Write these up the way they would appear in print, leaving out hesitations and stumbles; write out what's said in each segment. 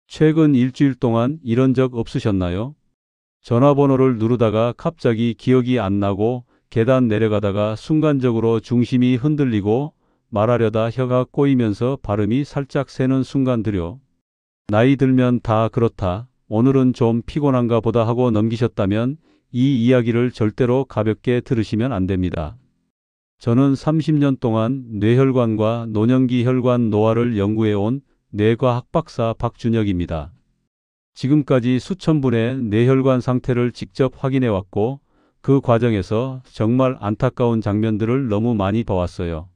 최근 일주일 동안 이런 적 없으셨나요? 전화번호를 누르다가 갑자기 기억이 안 나고 계단 내려가다가 순간적으로 중심이 흔들리고 말하려다 혀가 꼬이면서 발음이 살짝 새는 순간들요. 나이 들면 다 그렇다. 오늘은 좀 피곤한가 보다 하고 넘기셨다면 이 이야기를 절대로 가볍게 들으시면 안 됩니다. 저는 30년 동안 뇌혈관과 노년기 혈관 노화를 연구해온 뇌과학 박사 박준혁입니다. 지금까지 수천 분의 뇌혈관 상태를 직접 확인해왔고 그 과정에서 정말 안타까운 장면들을 너무 많이 봐왔어요.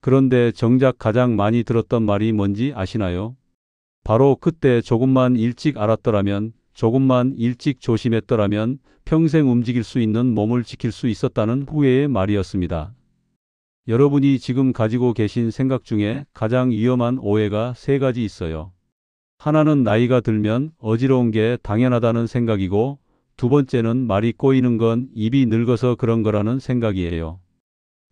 그런데 정작 가장 많이 들었던 말이 뭔지 아시나요? 바로 그때 조금만 일찍 알았더라면, 조금만 일찍 조심했더라면 평생 움직일 수 있는 몸을 지킬 수 있었다는 후회의 말이었습니다. 여러분이 지금 가지고 계신 생각 중에 가장 위험한 오해가 세 가지 있어요. 하나는 나이가 들면 어지러운 게 당연하다는 생각이고, 두 번째는 말이 꼬이는 건 입이 늙어서 그런 거라는 생각이에요.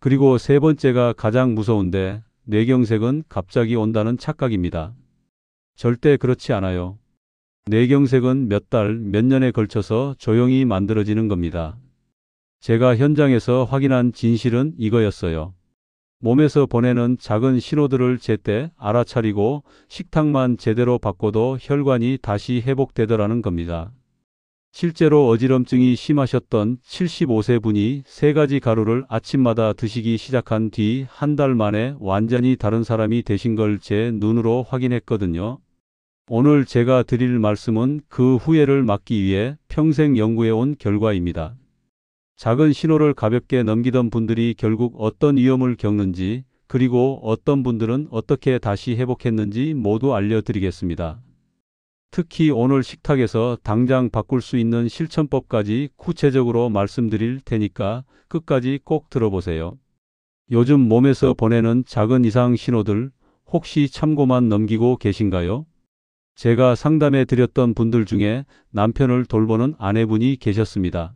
그리고 세 번째가 가장 무서운데, 뇌경색은 갑자기 온다는 착각입니다. 절대 그렇지 않아요. 뇌경색은 몇 달, 몇 년에 걸쳐서 조용히 만들어지는 겁니다. 제가 현장에서 확인한 진실은 이거였어요. 몸에서 보내는 작은 신호들을 제때 알아차리고 식탁만 제대로 바꿔도 혈관이 다시 회복되더라는 겁니다. 실제로 어지럼증이 심하셨던 75세 분이 세 가지 가루를 아침마다 드시기 시작한 뒤 한 달 만에 완전히 다른 사람이 되신 걸 제 눈으로 확인했거든요. 오늘 제가 드릴 말씀은 그 후회를 막기 위해 평생 연구해온 결과입니다. 작은 신호를 가볍게 넘기던 분들이 결국 어떤 위험을 겪는지, 그리고 어떤 분들은 어떻게 다시 회복했는지 모두 알려드리겠습니다. 특히 오늘 식탁에서 당장 바꿀 수 있는 실천법까지 구체적으로 말씀드릴 테니까 끝까지 꼭 들어보세요. 요즘 몸에서 보내는 작은 이상 신호들 혹시 참고만 넘기고 계신가요? 제가 상담해 드렸던 분들 중에 남편을 돌보는 아내분이 계셨습니다.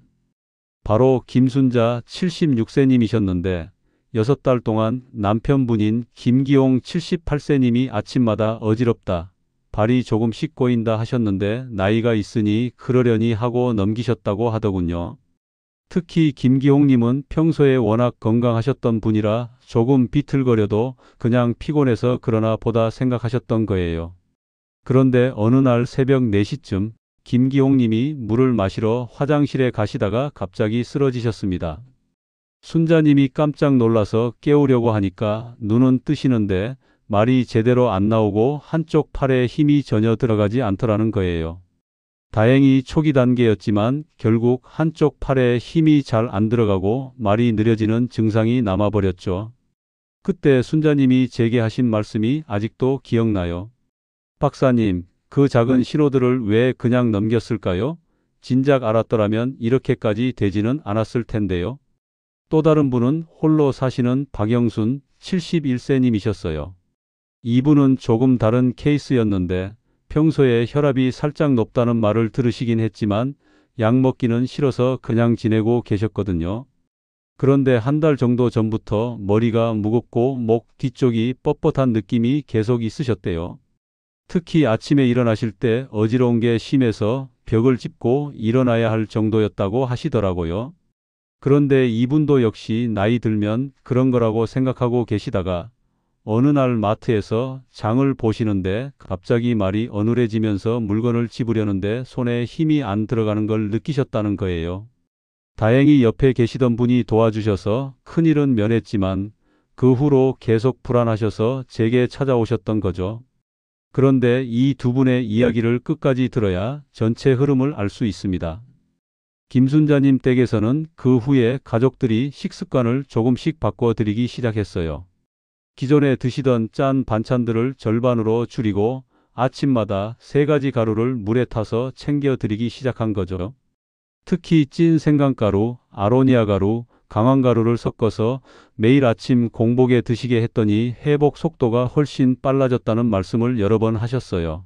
바로 김순자 76세님이셨는데 6달 동안 남편분인 김기홍 78세님이 아침마다 어지럽다, 발이 조금씩 꼬인다 하셨는데 나이가 있으니 그러려니 하고 넘기셨다고 하더군요. 특히 김기홍님은 평소에 워낙 건강하셨던 분이라 조금 비틀거려도 그냥 피곤해서 그러나 보다 생각하셨던 거예요. 그런데 어느 날 새벽 4시쯤 김기홍님이 물을 마시러 화장실에 가시다가 갑자기 쓰러지셨습니다. 순자님이 깜짝 놀라서 깨우려고 하니까 눈은 뜨시는데 말이 제대로 안 나오고 한쪽 팔에 힘이 전혀 들어가지 않더라는 거예요. 다행히 초기 단계였지만 결국 한쪽 팔에 힘이 잘 안 들어가고 말이 느려지는 증상이 남아버렸죠. 그때 순자님이 제게 하신 말씀이 아직도 기억나요. 박사님, 그 작은 신호들을 왜 그냥 넘겼을까요? 진작 알았더라면 이렇게까지 되지는 않았을 텐데요. 또 다른 분은 홀로 사시는 박영순 71세님이셨어요. 이분은 조금 다른 케이스였는데 평소에 혈압이 살짝 높다는 말을 들으시긴 했지만 약 먹기는 싫어서 그냥 지내고 계셨거든요. 그런데 한 달 정도 전부터 머리가 무겁고 목 뒤쪽이 뻣뻣한 느낌이 계속 있으셨대요. 특히 아침에 일어나실 때 어지러운 게 심해서 벽을 짚고 일어나야 할 정도였다고 하시더라고요. 그런데 이분도 역시 나이 들면 그런 거라고 생각하고 계시다가 어느 날 마트에서 장을 보시는데 갑자기 말이 어눌해지면서 물건을 집으려는데 손에 힘이 안 들어가는 걸 느끼셨다는 거예요. 다행히 옆에 계시던 분이 도와주셔서 큰일은 면했지만 그 후로 계속 불안하셔서 제게 찾아오셨던 거죠. 그런데 이 두 분의 이야기를 끝까지 들어야 전체 흐름을 알 수 있습니다. 김순자님 댁에서는 그 후에 가족들이 식습관을 조금씩 바꿔드리기 시작했어요. 기존에 드시던 짠 반찬들을 절반으로 줄이고 아침마다 3가지 가루를 물에 타서 챙겨드리기 시작한 거죠. 특히 찐 생강가루, 아로니아 가루, 강황가루를 섞어서 매일 아침 공복에 드시게 했더니 회복 속도가 훨씬 빨라졌다는 말씀을 여러 번 하셨어요.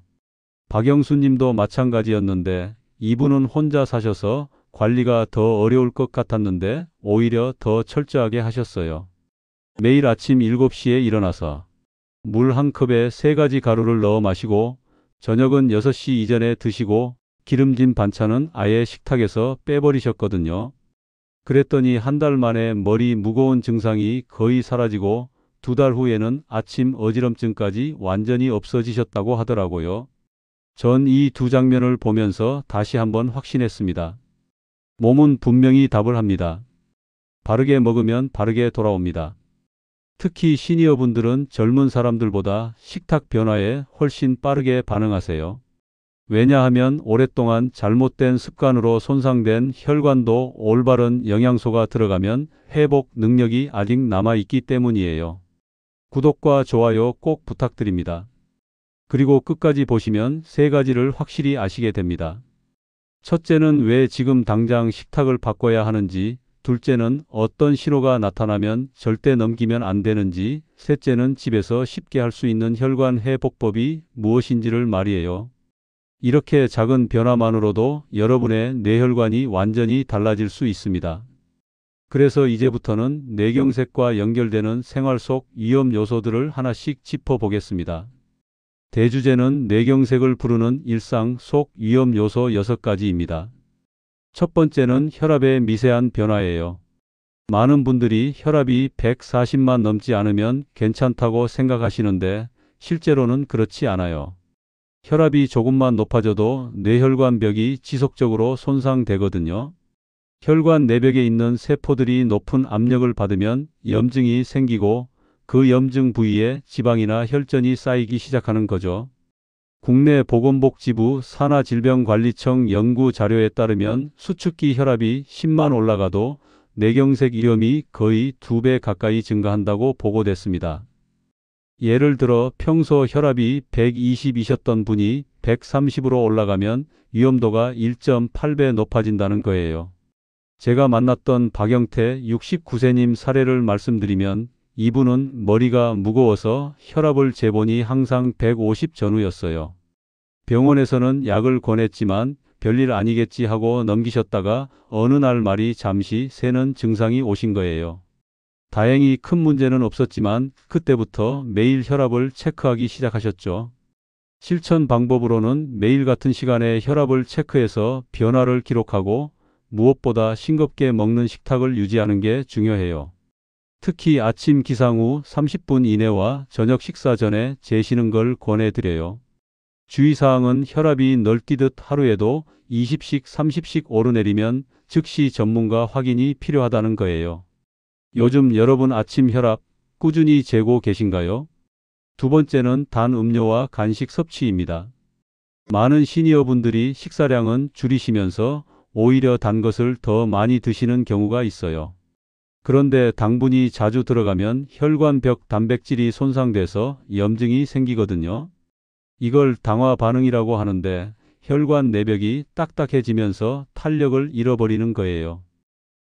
박영수 님도 마찬가지였는데 이분은 혼자 사셔서 관리가 더 어려울 것 같았는데 오히려 더 철저하게 하셨어요. 매일 아침 7시에 일어나서 물 한 컵에 3가지 가루를 넣어 마시고 저녁은 6시 이전에 드시고 기름진 반찬은 아예 식탁에서 빼버리셨거든요. 그랬더니 한 달 만에 머리 무거운 증상이 거의 사라지고 2달 후에는 아침 어지럼증까지 완전히 없어지셨다고 하더라고요. 전 이 두 장면을 보면서 다시 한번 확신했습니다. 몸은 분명히 답을 합니다. 바르게 먹으면 바르게 돌아옵니다. 특히 시니어분들은 젊은 사람들보다 식탁 변화에 훨씬 빠르게 반응하세요. 왜냐하면 오랫동안 잘못된 습관으로 손상된 혈관도 올바른 영양소가 들어가면 회복 능력이 아직 남아있기 때문이에요. 구독과 좋아요 꼭 부탁드립니다. 그리고 끝까지 보시면 3가지를 확실히 아시게 됩니다. 첫째는 왜 지금 당장 식탁을 바꿔야 하는지, 둘째는 어떤 신호가 나타나면 절대 넘기면 안 되는지, 셋째는 집에서 쉽게 할 수 있는 혈관 회복법이 무엇인지를 말이에요. 이렇게 작은 변화만으로도 여러분의 뇌혈관이 완전히 달라질 수 있습니다. 그래서 이제부터는 뇌경색과 연결되는 생활 속 위험 요소들을 하나씩 짚어보겠습니다. 대주제는 뇌경색을 부르는 일상 속 위험 요소 6가지입니다. 첫 번째는 혈압의 미세한 변화예요. 많은 분들이 혈압이 140만 넘지 않으면 괜찮다고 생각하시는데 실제로는 그렇지 않아요. 혈압이 조금만 높아져도 뇌혈관 벽이 지속적으로 손상되거든요. 혈관 내벽에 있는 세포들이 높은 압력을 받으면 염증이 생기고 그 염증 부위에 지방이나 혈전이 쌓이기 시작하는 거죠. 국내 보건복지부 산하질병관리청 연구 자료에 따르면 수축기 혈압이 10만 올라가도 뇌경색 위험이 거의 2배 가까이 증가한다고 보고됐습니다. 예를 들어 평소 혈압이 120이셨던 분이 130으로 올라가면 위험도가 1.8배 높아진다는 거예요. 제가 만났던 박영태 69세님 사례를 말씀드리면 이분은 머리가 무거워서 혈압을 재보니 항상 150 전후였어요. 병원에서는 약을 권했지만 별일 아니겠지 하고 넘기셨다가 어느 날 말이 잠시 새는 증상이 오신 거예요. 다행히 큰 문제는 없었지만 그때부터 매일 혈압을 체크하기 시작하셨죠. 실천 방법으로는 매일 같은 시간에 혈압을 체크해서 변화를 기록하고 무엇보다 싱겁게 먹는 식탁을 유지하는 게 중요해요. 특히 아침 기상 후 30분 이내와 저녁 식사 전에 재시는 걸 권해드려요. 주의사항은 혈압이 널뛰듯 하루에도 20씩 30씩 오르내리면 즉시 전문가 확인이 필요하다는 거예요. 요즘 여러분 아침 혈압 꾸준히 재고 계신가요? 두 번째는 단 음료와 간식 섭취입니다. 많은 시니어분들이 식사량은 줄이시면서 오히려 단 것을 더 많이 드시는 경우가 있어요. 그런데 당분이 자주 들어가면 혈관벽 단백질이 손상돼서 염증이 생기거든요. 이걸 당화 반응이라고 하는데 혈관 내벽이 딱딱해지면서 탄력을 잃어버리는 거예요.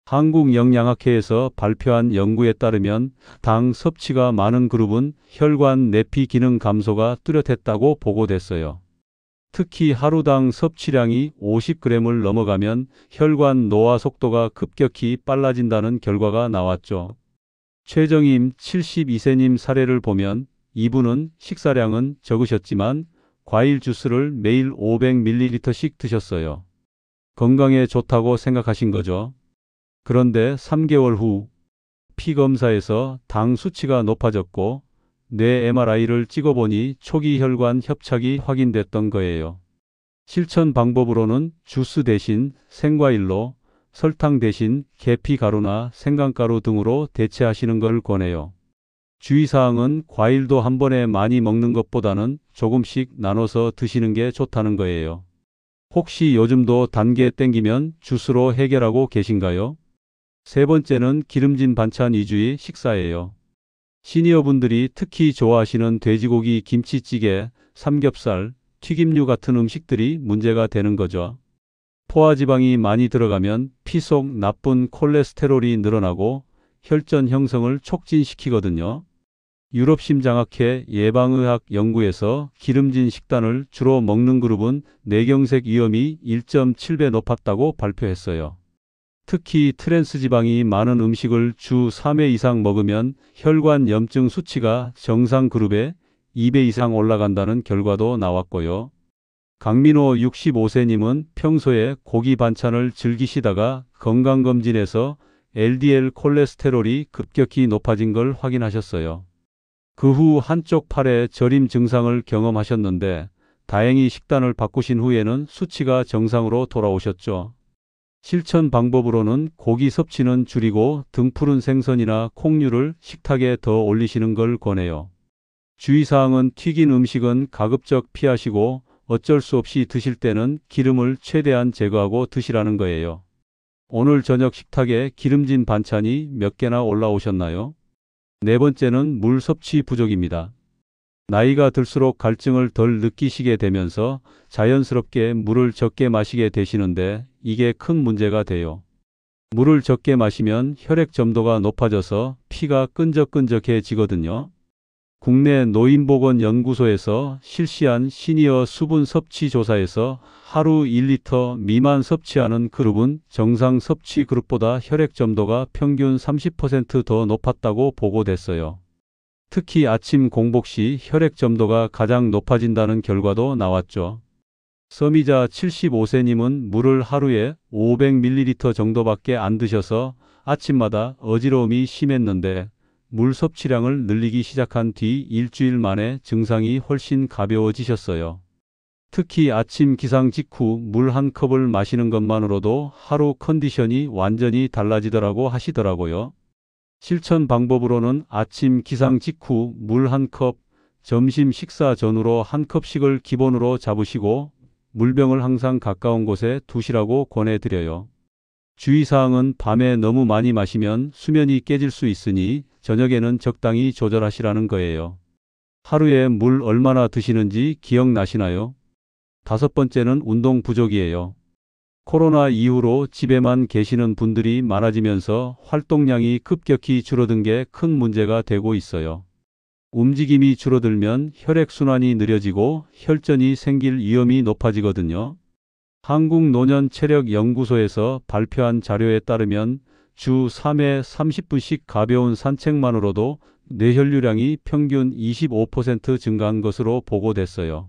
한국영양학회에서 발표한 연구에 따르면 당 섭취가 많은 그룹은 혈관 내피 기능 감소가 뚜렷했다고 보고됐어요. 특히 하루당 섭취량이 50g을 넘어가면 혈관 노화 속도가 급격히 빨라진다는 결과가 나왔죠. 최정임 72세님 사례를 보면 이분은 식사량은 적으셨지만 과일 주스를 매일 500ml씩 드셨어요. 건강에 좋다고 생각하신 거죠. 그런데 3개월 후 피검사에서 당 수치가 높아졌고 뇌 MRI를 찍어보니 초기 혈관 협착이 확인됐던 거예요. 실천 방법으로는 주스 대신 생과일로, 설탕 대신 계피가루나 생강가루 등으로 대체하시는 걸 권해요. 주의사항은 과일도 한 번에 많이 먹는 것보다는 조금씩 나눠서 드시는 게 좋다는 거예요. 혹시 요즘도 단 게 땡기면 주스로 해결하고 계신가요? 세 번째는 기름진 반찬 위주의 식사예요. 시니어분들이 특히 좋아하시는 돼지고기 김치찌개, 삼겹살, 튀김류 같은 음식들이 문제가 되는 거죠. 포화지방이 많이 들어가면 피 속 나쁜 콜레스테롤이 늘어나고 혈전 형성을 촉진시키거든요. 유럽심장학회 예방의학 연구에서 기름진 식단을 주로 먹는 그룹은 뇌경색 위험이 1.7배 높았다고 발표했어요. 특히 트랜스지방이 많은 음식을 주 3회 이상 먹으면 혈관 염증 수치가 정상 그룹의 2배 이상 올라간다는 결과도 나왔고요. 강민호 65세님은 평소에 고기 반찬을 즐기시다가 건강검진에서 LDL 콜레스테롤이 급격히 높아진 걸 확인하셨어요. 그 후 한쪽 팔에 저림 증상을 경험하셨는데 다행히 식단을 바꾸신 후에는 수치가 정상으로 돌아오셨죠. 실천 방법으로는 고기 섭취는 줄이고 등푸른 생선이나 콩류를 식탁에 더 올리시는 걸 권해요. 주의사항은 튀긴 음식은 가급적 피하시고 어쩔 수 없이 드실 때는 기름을 최대한 제거하고 드시라는 거예요. 오늘 저녁 식탁에 기름진 반찬이 몇 개나 올라오셨나요? 네 번째는 물 섭취 부족입니다. 나이가 들수록 갈증을 덜 느끼시게 되면서 자연스럽게 물을 적게 마시게 되시는데 이게 큰 문제가 돼요. 물을 적게 마시면 혈액 점도가 높아져서 피가 끈적끈적해지거든요. 국내 노인보건연구소에서 실시한 시니어 수분 섭취 조사에서 하루 1리터 미만 섭취하는 그룹은 정상 섭취 그룹보다 혈액 점도가 평균 30% 더 높았다고 보고됐어요. 특히 아침 공복 시 혈액 점도가 가장 높아진다는 결과도 나왔죠. 서미자 75세님은 물을 하루에 500ml 정도밖에 안 드셔서 아침마다 어지러움이 심했는데 물 섭취량을 늘리기 시작한 뒤 일주일 만에 증상이 훨씬 가벼워지셨어요. 특히 아침 기상 직후 물 한 컵을 마시는 것만으로도 하루 컨디션이 완전히 달라지더라고 하시더라고요. 실천 방법으로는 아침 기상 직후 물 한 컵, 점심 식사 전후로 한 컵씩을 기본으로 잡으시고 물병을 항상 가까운 곳에 두시라고 권해드려요. 주의사항은 밤에 너무 많이 마시면 수면이 깨질 수 있으니 저녁에는 적당히 조절하시라는 거예요. 하루에 물 얼마나 드시는지 기억나시나요? 다섯 번째는 운동 부족이에요. 코로나 이후로 집에만 계시는 분들이 많아지면서 활동량이 급격히 줄어든 게 큰 문제가 되고 있어요. 움직임이 줄어들면 혈액순환이 느려지고 혈전이 생길 위험이 높아지거든요. 한국노년체력연구소에서 발표한 자료에 따르면 주 3회 30분씩 가벼운 산책만으로도 뇌혈류량이 평균 25% 증가한 것으로 보고됐어요.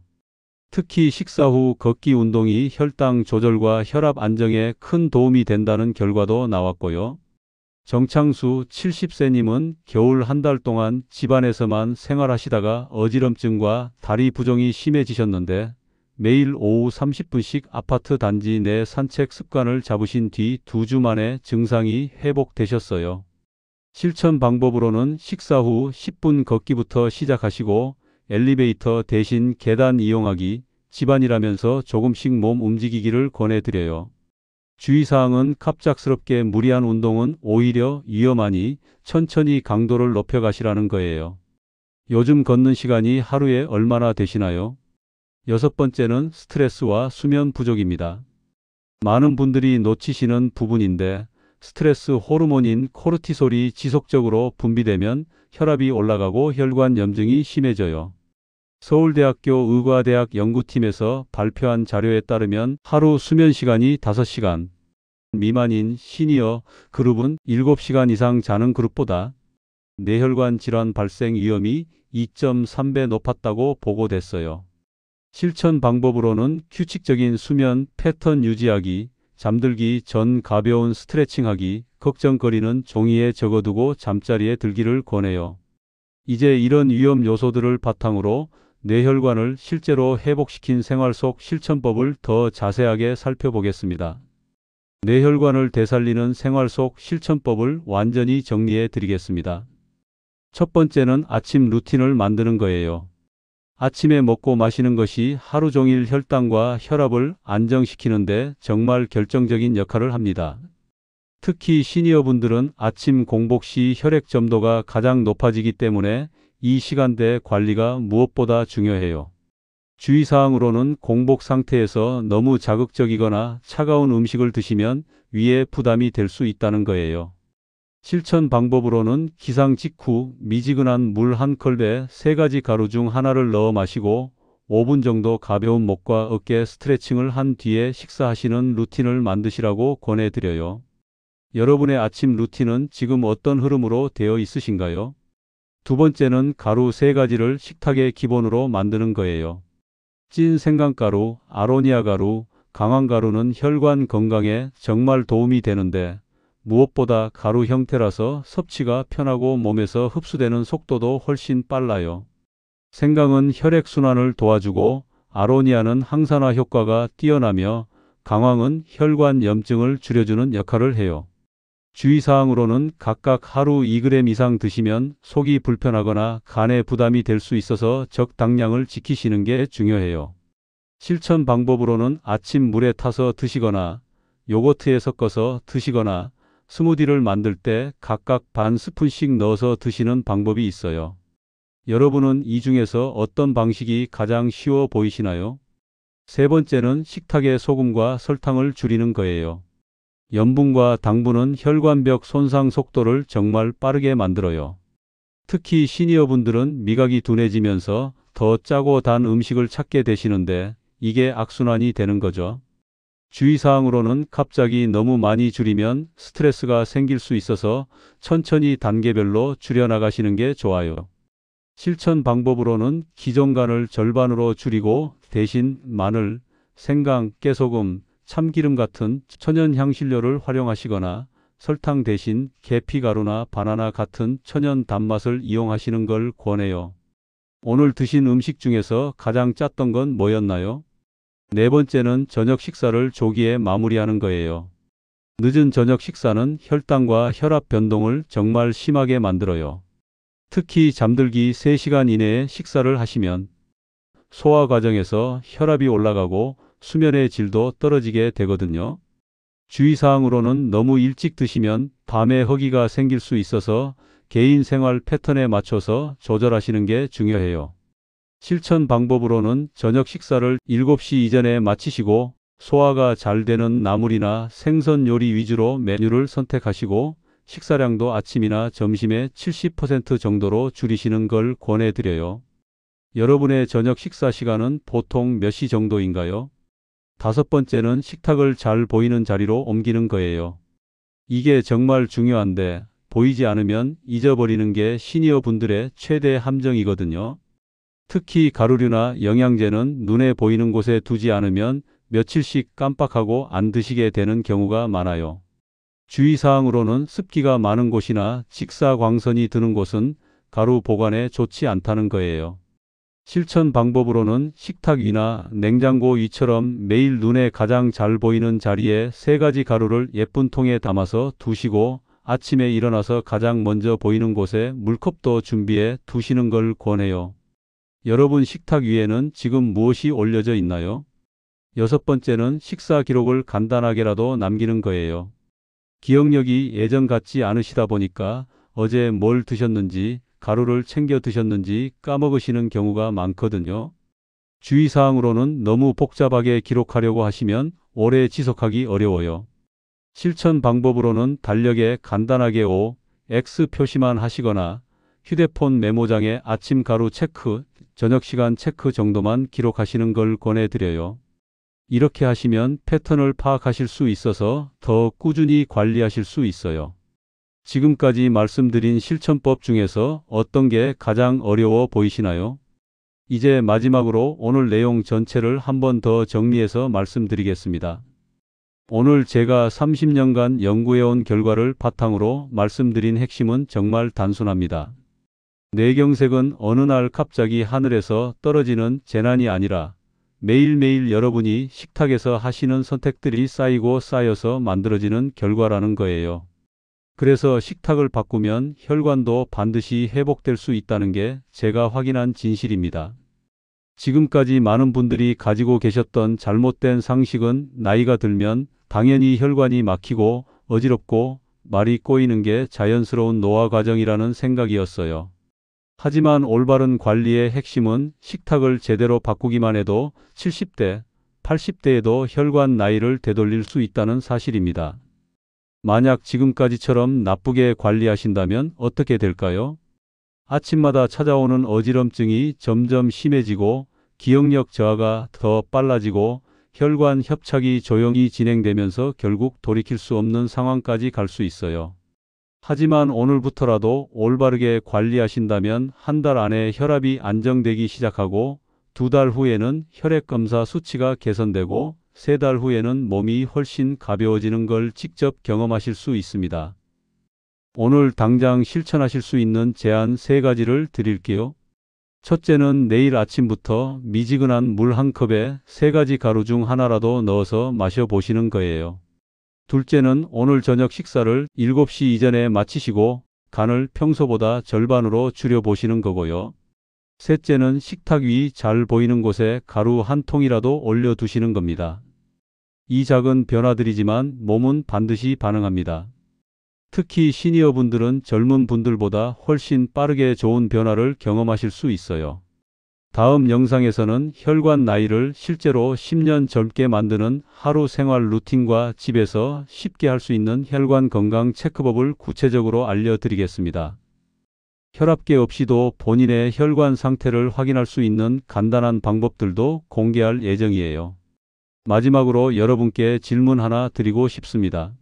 특히 식사 후 걷기 운동이 혈당 조절과 혈압 안정에 큰 도움이 된다는 결과도 나왔고요. 정창수 70세님은 겨울 한 달 동안 집안에서만 생활하시다가 어지럼증과 다리 부종이 심해지셨는데 매일 오후 30분씩 아파트 단지 내 산책 습관을 잡으신 뒤 2주 만에 증상이 회복되셨어요. 실천 방법으로는 식사 후 10분 걷기부터 시작하시고 엘리베이터 대신 계단 이용하기, 집안이라면서 조금씩 몸 움직이기를 권해드려요. 주의사항은 갑작스럽게 무리한 운동은 오히려 위험하니 천천히 강도를 높여가시라는 거예요. 요즘 걷는 시간이 하루에 얼마나 되시나요? 여섯 번째는 스트레스와 수면 부족입니다. 많은 분들이 놓치시는 부분인데 스트레스 호르몬인 코르티솔이 지속적으로 분비되면 혈압이 올라가고 혈관 염증이 심해져요. 서울대학교 의과대학 연구팀에서 발표한 자료에 따르면 하루 수면 시간이 5시간 미만인 시니어 그룹은 7시간 이상 자는 그룹보다 뇌혈관 질환 발생 위험이 2.3배 높았다고 보고됐어요. 실천 방법으로는 규칙적인 수면 패턴 유지하기, 잠들기 전 가벼운 스트레칭하기, 걱정거리는 종이에 적어두고 잠자리에 들기를 권해요. 이제 이런 위험 요소들을 바탕으로 뇌혈관을 실제로 회복시킨 생활 속 실천법을 더 자세하게 살펴보겠습니다. 뇌혈관을 되살리는 생활 속 실천법을 완전히 정리해 드리겠습니다. 첫 번째는 아침 루틴을 만드는 거예요. 아침에 먹고 마시는 것이 하루 종일 혈당과 혈압을 안정시키는데 정말 결정적인 역할을 합니다. 특히 시니어분들은 아침 공복 시 혈액 점도가 가장 높아지기 때문에 이 시간대 관리가 무엇보다 중요해요. 주의사항으로는 공복 상태에서 너무 자극적이거나 차가운 음식을 드시면 위에 부담이 될 수 있다는 거예요. 실천 방법으로는 기상 직후 미지근한 물 한 컵에 3가지 가루 중 하나를 넣어 마시고 5분 정도 가벼운 목과 어깨 스트레칭을 한 뒤에 식사하시는 루틴을 만드시라고 권해드려요. 여러분의 아침 루틴은 지금 어떤 흐름으로 되어 있으신가요? 두 번째는 가루 3가지를 식탁의 기본으로 만드는 거예요. 찐 생강가루, 아로니아 가루, 강황가루는 혈관 건강에 정말 도움이 되는데 무엇보다 가루 형태라서 섭취가 편하고 몸에서 흡수되는 속도도 훨씬 빨라요. 생강은 혈액순환을 도와주고 아로니아는 항산화 효과가 뛰어나며 강황은 혈관 염증을 줄여주는 역할을 해요. 주의사항으로는 각각 하루 2g 이상 드시면 속이 불편하거나 간에 부담이 될 수 있어서 적당량을 지키시는 게 중요해요. 실천 방법으로는 아침 물에 타서 드시거나 요거트에 섞어서 드시거나 스무디를 만들 때 각각 반 스푼씩 넣어서 드시는 방법이 있어요. 여러분은 이 중에서 어떤 방식이 가장 쉬워 보이시나요? 세 번째는 식탁의 소금과 설탕을 줄이는 거예요. 염분과 당분은 혈관벽 손상 속도를 정말 빠르게 만들어요. 특히 시니어분들은 미각이 둔해지면서 더 짜고 단 음식을 찾게 되시는데 이게 악순환이 되는 거죠. 주의사항으로는 갑자기 너무 많이 줄이면 스트레스가 생길 수 있어서 천천히 단계별로 줄여나가시는 게 좋아요. 실천 방법으로는 기존 간을 절반으로 줄이고 대신 마늘, 생강, 깨소금, 참기름 같은 천연 향신료를 활용하시거나 설탕 대신 계피가루나 바나나 같은 천연 단맛을 이용하시는 걸 권해요. 오늘 드신 음식 중에서 가장 짰던 건 뭐였나요? 네 번째는 저녁 식사를 조기에 마무리하는 거예요. 늦은 저녁 식사는 혈당과 혈압 변동을 정말 심하게 만들어요. 특히 잠들기 3시간 이내에 식사를 하시면 소화 과정에서 혈압이 올라가고 수면의 질도 떨어지게 되거든요. 주의사항으로는 너무 일찍 드시면 밤에 허기가 생길 수 있어서 개인 생활 패턴에 맞춰서 조절하시는 게 중요해요. 실천 방법으로는 저녁 식사를 7시 이전에 마치시고 소화가 잘 되는 나물이나 생선 요리 위주로 메뉴를 선택하시고 식사량도 아침이나 점심에 70% 정도로 줄이시는 걸 권해드려요. 여러분의 저녁 식사 시간은 보통 몇 시 정도인가요? 다섯 번째는 식탁을 잘 보이는 자리로 옮기는 거예요. 이게 정말 중요한데 보이지 않으면 잊어버리는 게 시니어 분들의 최대 함정이거든요. 특히 가루류나 영양제는 눈에 보이는 곳에 두지 않으면 며칠씩 깜빡하고 안 드시게 되는 경우가 많아요. 주의사항으로는 습기가 많은 곳이나 직사광선이 드는 곳은 가루 보관에 좋지 않다는 거예요. 실천 방법으로는 식탁 위나 냉장고 위처럼 매일 눈에 가장 잘 보이는 자리에 3가지 가루를 예쁜 통에 담아서 두시고 아침에 일어나서 가장 먼저 보이는 곳에 물컵도 준비해 두시는 걸 권해요. 여러분 식탁 위에는 지금 무엇이 올려져 있나요? 여섯 번째는 식사 기록을 간단하게라도 남기는 거예요. 기억력이 예전 같지 않으시다 보니까 어제 뭘 드셨는지, 가루를 챙겨 드셨는지 까먹으시는 경우가 많거든요. 주의사항으로는 너무 복잡하게 기록하려고 하시면 오래 지속하기 어려워요. 실천 방법으로는 달력에 간단하게 O, X 표시만 하시거나 휴대폰 메모장에 아침 가루 체크, 저녁 시간 체크 정도만 기록하시는 걸 권해드려요. 이렇게 하시면 패턴을 파악하실 수 있어서 더 꾸준히 관리하실 수 있어요. 지금까지 말씀드린 실천법 중에서 어떤 게 가장 어려워 보이시나요? 이제 마지막으로 오늘 내용 전체를 한 번 더 정리해서 말씀드리겠습니다. 오늘 제가 30년간 연구해온 결과를 바탕으로 말씀드린 핵심은 정말 단순합니다. 뇌경색은 어느 날 갑자기 하늘에서 떨어지는 재난이 아니라 매일매일 여러분이 식탁에서 하시는 선택들이 쌓이고 쌓여서 만들어지는 결과라는 거예요. 그래서 식탁을 바꾸면 혈관도 반드시 회복될 수 있다는 게 제가 확인한 진실입니다. 지금까지 많은 분들이 가지고 계셨던 잘못된 상식은 나이가 들면 당연히 혈관이 막히고 어지럽고 말이 꼬이는 게 자연스러운 노화 과정이라는 생각이었어요. 하지만 올바른 관리의 핵심은 식탁을 제대로 바꾸기만 해도 70대, 80대에도 혈관 나이를 되돌릴 수 있다는 사실입니다. 만약 지금까지처럼 나쁘게 관리하신다면 어떻게 될까요? 아침마다 찾아오는 어지럼증이 점점 심해지고 기억력 저하가 더 빨라지고 혈관 협착이 조용히 진행되면서 결국 돌이킬 수 없는 상황까지 갈 수 있어요. 하지만 오늘부터라도 올바르게 관리하신다면 한 달 안에 혈압이 안정되기 시작하고 2달 후에는 혈액검사 수치가 개선되고 3달 후에는 몸이 훨씬 가벼워지는 걸 직접 경험하실 수 있습니다. 오늘 당장 실천하실 수 있는 제안 3가지를 드릴게요. 첫째는 내일 아침부터 미지근한 물 한 컵에 3가지 가루 중 하나라도 넣어서 마셔보시는 거예요. 둘째는 오늘 저녁 식사를 7시 이전에 마치시고 간을 평소보다 절반으로 줄여보시는 거고요. 셋째는 식탁 위 잘 보이는 곳에 가루 한 통이라도 올려두시는 겁니다. 이 작은 변화들이지만 몸은 반드시 반응합니다. 특히 시니어분들은 젊은 분들보다 훨씬 빠르게 좋은 변화를 경험하실 수 있어요. 다음 영상에서는 혈관 나이를 실제로 10년 젊게 만드는 하루 생활 루틴과 집에서 쉽게 할 수 있는 혈관 건강 체크법을 구체적으로 알려드리겠습니다. 혈압계 없이도 본인의 혈관 상태를 확인할 수 있는 간단한 방법들도 공개할 예정이에요. 마지막으로 여러분께 질문 하나 드리고 싶습니다.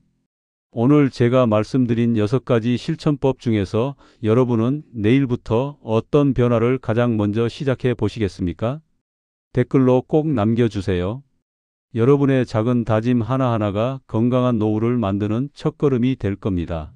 오늘 제가 말씀드린 6가지 실천법 중에서 여러분은 내일부터 어떤 변화를 가장 먼저 시작해 보시겠습니까? 댓글로 꼭 남겨주세요. 여러분의 작은 다짐 하나하나가 건강한 노후를 만드는 첫걸음이 될 겁니다.